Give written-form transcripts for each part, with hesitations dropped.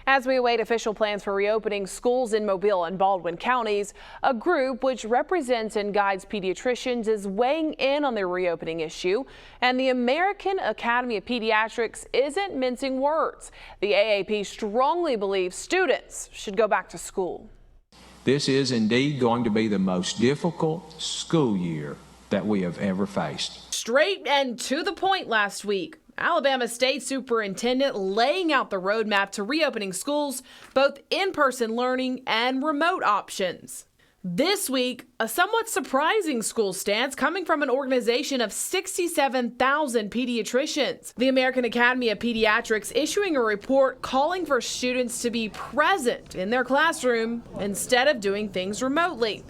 As we await official plans for reopening schools in Mobile and Baldwin counties, a group which represents and guides pediatricians is weighing in on the reopening issue. And the American Academy of Pediatrics isn't mincing words. The AAP strongly believes students should go back to school. This is indeed going to be the most difficult school year that we have ever faced. Straight and to the point last week. Alabama State Superintendent laying out the roadmap to reopening schools, both in-person learning and remote options. This week, a somewhat surprising school stance coming from an organization of 67,000 pediatricians. The American Academy of Pediatrics issuing a report calling for students to be present in their classroom instead of doing things remotely.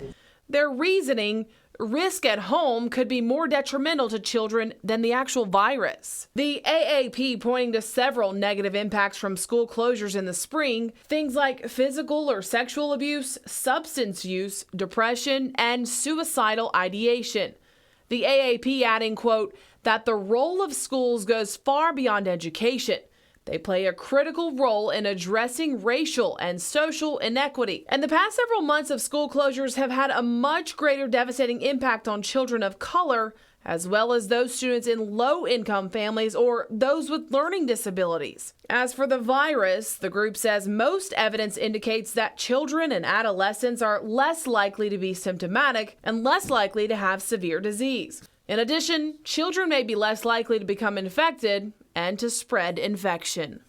Their reasoning: risk at home could be more detrimental to children than the actual virus. The AAP pointing to several negative impacts from school closures in the spring, things like physical or sexual abuse, substance use, depression, and suicidal ideation. The AAP adding, quote, that the role of schools goes far beyond education. They play a critical role in addressing racial and social inequity. And the past several months of school closures have had a much greater devastating impact on children of color, as well as those students in low-income families or those with learning disabilities. As for the virus, the group says most evidence indicates that children and adolescents are less likely to be symptomatic and less likely to have severe disease. In addition, children may be less likely to become infected and to spread infection.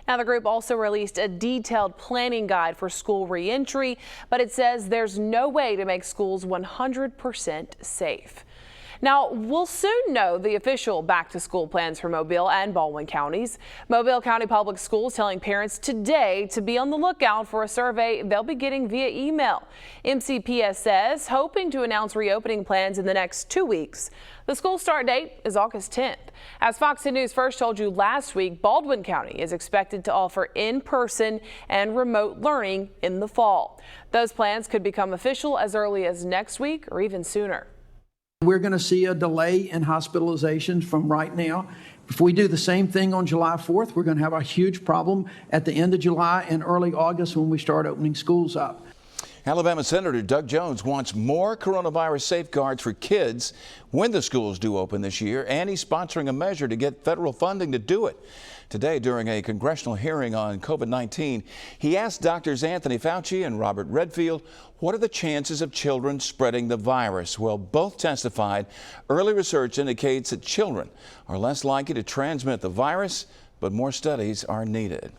Now, the group also released a detailed planning guide for school reentry, but it says there's no way to make schools 100% safe. Now, we'll soon know the official back-to-school plans for Mobile and Baldwin counties. Mobile County Public Schools telling parents today to be on the lookout for a survey they'll be getting via email. MCPS says hoping to announce reopening plans in the next 2 weeks. The school start date is August 10th. As Fox 10 News first told you last week, Baldwin County is expected to offer in-person and remote learning in the fall. Those plans could become official as early as next week or even sooner. We're going to see a delay in hospitalizations from right now. If we do the same thing on July 4th, we're going to have a huge problem at the end of July and early August when we start opening schools up. Alabama Senator Doug Jones wants more coronavirus safeguards for kids when the schools do open this year, and he's sponsoring a measure to get federal funding to do it. Today, during a congressional hearing on COVID-19, he asked Drs. Anthony Fauci and Robert Redfield, what are the chances of children spreading the virus? Well, both testified early research indicates that children are less likely to transmit the virus, but more studies are needed.